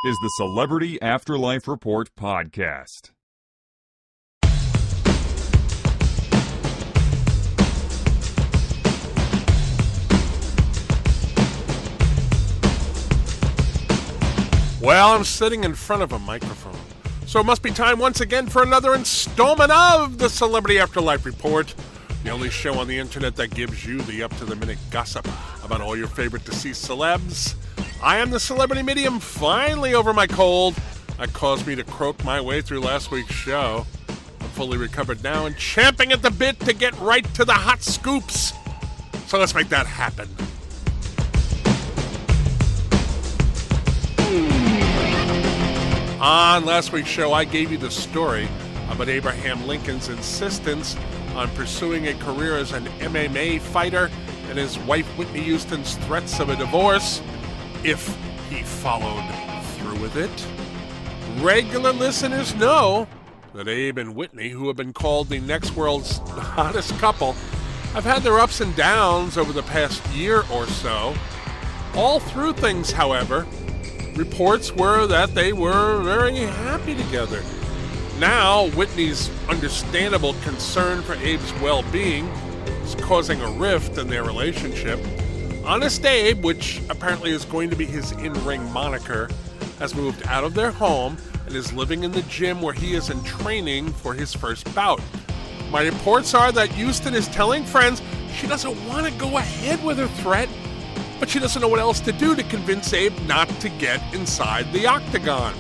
is the Celebrity Afterlife Report podcast. Well, I'm sitting in front of a microphone, so it must be time once again for another installment of the Celebrity Afterlife Report, the only show on the internet that gives you the up-to-the-minute gossip about all your favorite deceased celebs. I am the celebrity medium, finally over my cold. That caused me to croak my way through last week's show. I'm fully recovered now and champing at the bit to get right to the hot scoops. So let's make that happen. On last week's show, I gave you the story about Abraham Lincoln's insistence on pursuing a career as an MMA fighter and his wife Whitney Houston's threats of a divorce if he followed through with it. Regular listeners know that Abe and Whitney, who have been called the next world's hottest couple, have had their ups and downs over the past year or so. All through things, however, reports were that they were very happy together. Now, Whitney's understandable concern for Abe's well-being is causing a rift in their relationship. Honest Abe, which apparently is going to be his in-ring moniker, has moved out of their home and is living in the gym where he is in training for his first bout. My reports are that Houston is telling friends she doesn't want to go ahead with her threat, but she doesn't know what else to do to convince Abe not to get inside the octagon.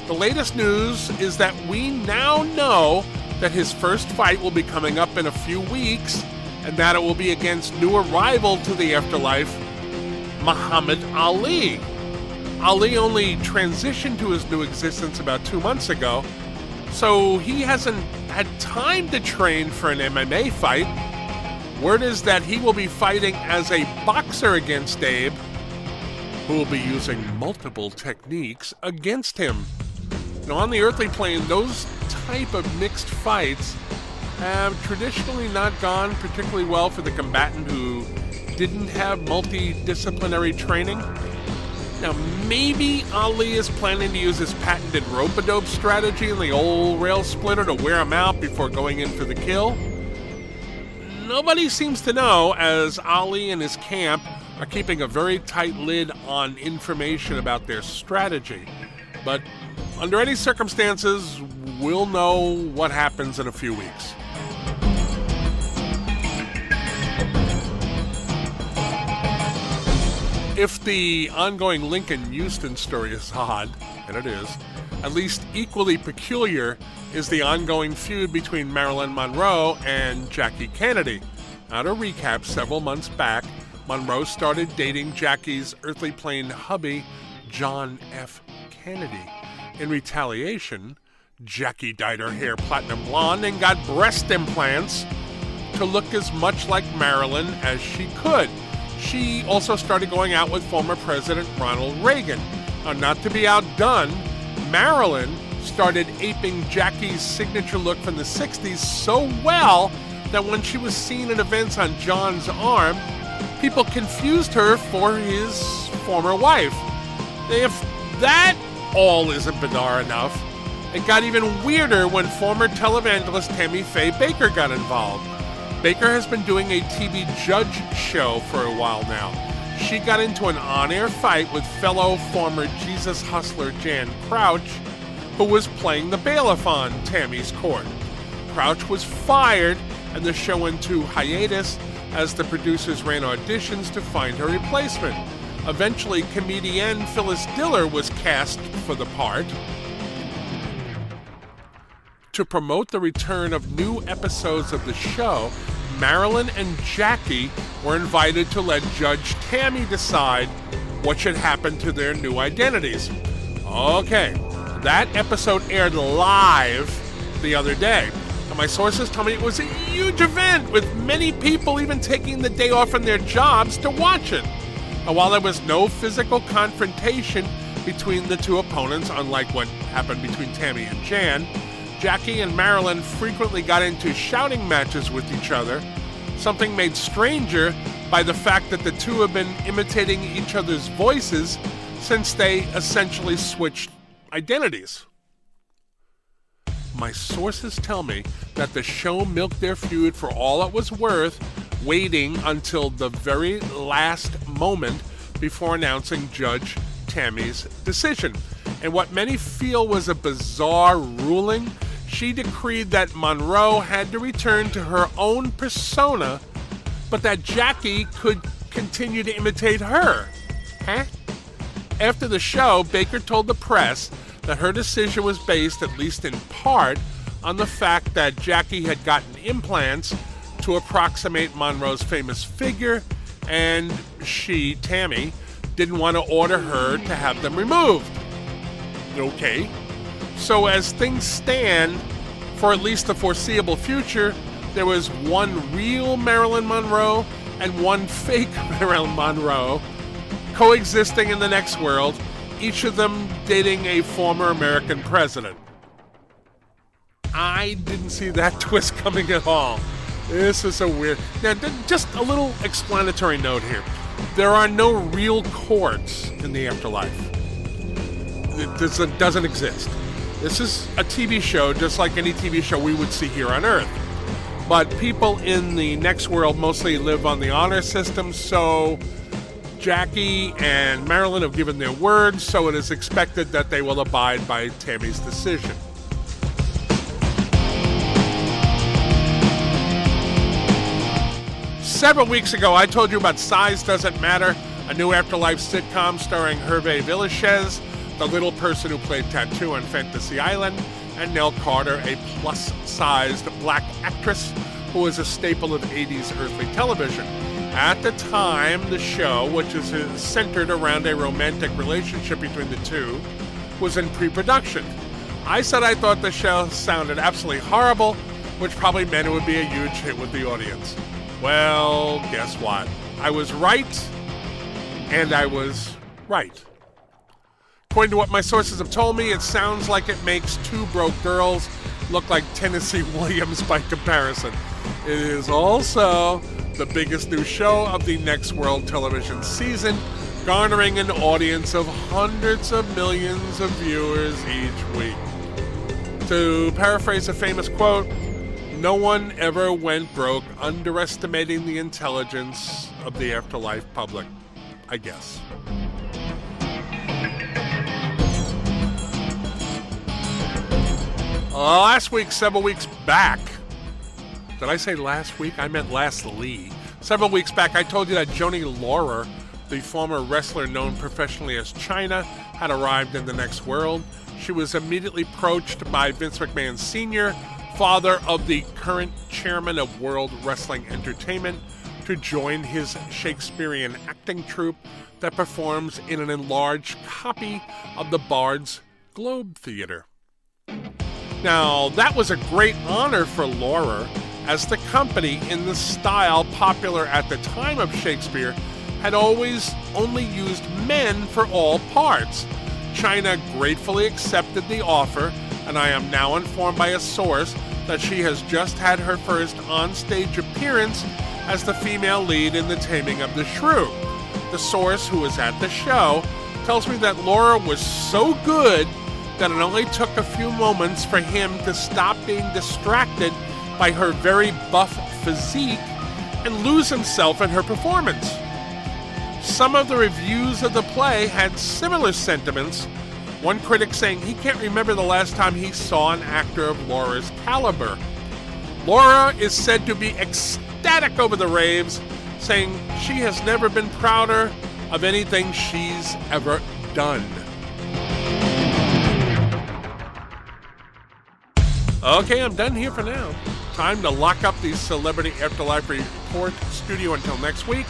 The latest news is that we now know that his first fight will be coming up in a few weeks, and that it will be against new arrival to the afterlife, Muhammad Ali. Ali only transitioned to his new existence about 2 months ago, so he hasn't had time to train for an MMA fight. Word is that he will be fighting as a boxer against Abe, who will be using multiple techniques against him. Now, on the earthly plane, those type of mixed fights have traditionally not gone particularly well for the combatant who didn't have multidisciplinary training. Now, maybe Ali is planning to use his patented rope-a-dope strategy in the old rail splitter to wear him out before going in for the kill. Nobody seems to know, as Ali and his camp are keeping a very tight lid on information about their strategy. But under any circumstances, we'll know what happens in a few weeks. If the ongoing Lincoln-Houston story is odd, and it is, at least equally peculiar is the ongoing feud between Marilyn Monroe and Jackie Kennedy. Now, to recap, several months back, Monroe started dating Jackie's earthly plane hubby, John F. Kennedy. In retaliation, Jackie dyed her hair platinum blonde and got breast implants to look as much like Marilyn as she could. She also started going out with former President Ronald Reagan. Now, not to be outdone, Marilyn started aping Jackie's signature look from the 60s so well that when she was seen in events on John's arm, people confused her for his former wife. If that all isn't bizarre enough, it got even weirder when former televangelist Tammy Faye Bakker got involved. Bakker has been doing a TV judge show for a while now. She got into an on-air fight with fellow former Jesus hustler Jan Crouch, who was playing the bailiff on Tammy's court. Crouch was fired, and the show went into hiatus as the producers ran auditions to find her replacement. Eventually, comedian Phyllis Diller was cast for the part. To promote the return of new episodes of the show, Marilyn and Jackie were invited to let Judge Tammy decide what should happen to their new identities. Okay, that episode aired live the other day, and my sources tell me it was a huge event, with many people even taking the day off from their jobs to watch it. And while there was no physical confrontation between the two opponents, unlike what happened between Tammy and Jan, Jackie and Marilyn frequently got into shouting matches with each other, something made stranger by the fact that the two have been imitating each other's voices since they essentially switched identities. My sources tell me that the show milked their feud for all it was worth, waiting until the very last moment before announcing Judge Tammy's decision. In what many feel was a bizarre ruling, she decreed that Monroe had to return to her own persona, but that Jackie could continue to imitate her. Huh? After the show, Bakker told the press that her decision was based, at least in part, on the fact that Jackie had gotten implants to approximate Monroe's famous figure, and she, Tammy, didn't want to order her to have them removed. Okay. So as things stand, for at least the foreseeable future, there was one real Marilyn Monroe and one fake Marilyn Monroe coexisting in the next world, each of them dating a former American president. I didn't see that twist coming at all. This is a weird... Now, just a little explanatory note here. There are no real courts in the afterlife. It doesn't exist. This is a TV show, just like any TV show we would see here on Earth. But people in the next world mostly live on the honor system, so Jackie and Marilyn have given their word, so it is expected that they will abide by Tammy's decision. Several weeks ago, I told you about Size Doesn't Matter, a new Afterlife sitcom starring Herve Villechaize, the little person who played Tattoo on Fantasy Island, and Nell Carter, a plus-sized black actress who was a staple of 80s earthly television. At the time, the show, which is centered around a romantic relationship between the two, was in pre-production. I said I thought the show sounded absolutely horrible, which probably meant it would be a huge hit with the audience. Well, guess what? I was right, and I was right. According to what my sources have told me, it sounds like it makes Two Broke Girls look like Tennessee Williams by comparison. It is also the biggest new show of the Next World television season, garnering an audience of hundreds of millions of viewers each week. To paraphrase a famous quote, no one ever went broke underestimating the intelligence of the afterlife public, I guess. Last week, several weeks back, did I say last week? I meant lastly. Several weeks back, I told you that Joanie Laurer, the former wrestler known professionally as Chyna, had arrived in the next world. She was immediately approached by Vince McMahon Sr., father of the current chairman of World Wrestling Entertainment, to join his Shakespearean acting troupe that performs in an enlarged copy of the Bard's Globe Theater. Now, that was a great honor for Laurer, as the company, in the style popular at the time of Shakespeare, had always only used men for all parts. Chyna gratefully accepted the offer, and I am now informed by a source that she has just had her first on-stage appearance as the female lead in The Taming of the Shrew. The source, who was at the show, tells me that Laurer was so good that it only took a few moments for him to stop being distracted by her very buff physique and lose himself in her performance. Some of the reviews of the play had similar sentiments, one critic saying he can't remember the last time he saw an actor of Laura's caliber. Laurer is said to be ecstatic over the raves, saying she has never been prouder of anything she's ever done. Okay, I'm done here for now. Time to lock up the Celebrity Afterlife Report studio until next week.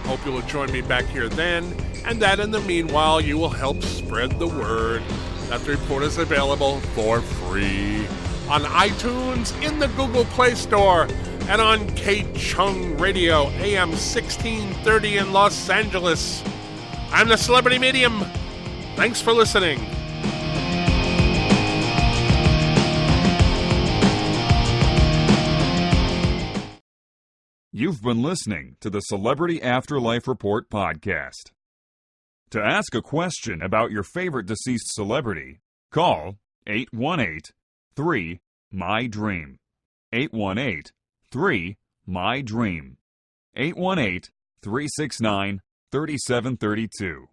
Hope you will join me back here then, and that in the meanwhile you will help spread the word that the report is available for free on iTunes, in the Google Play Store, and on K-Chung Radio, AM 1630 in Los Angeles. I'm the Celebrity Medium. Thanks for listening. You've been listening to the Celebrity Afterlife Report podcast. To ask a question about your favorite deceased celebrity, call 818-3-MY-DREAM. 818-3-MY-DREAM. 818-369-3732.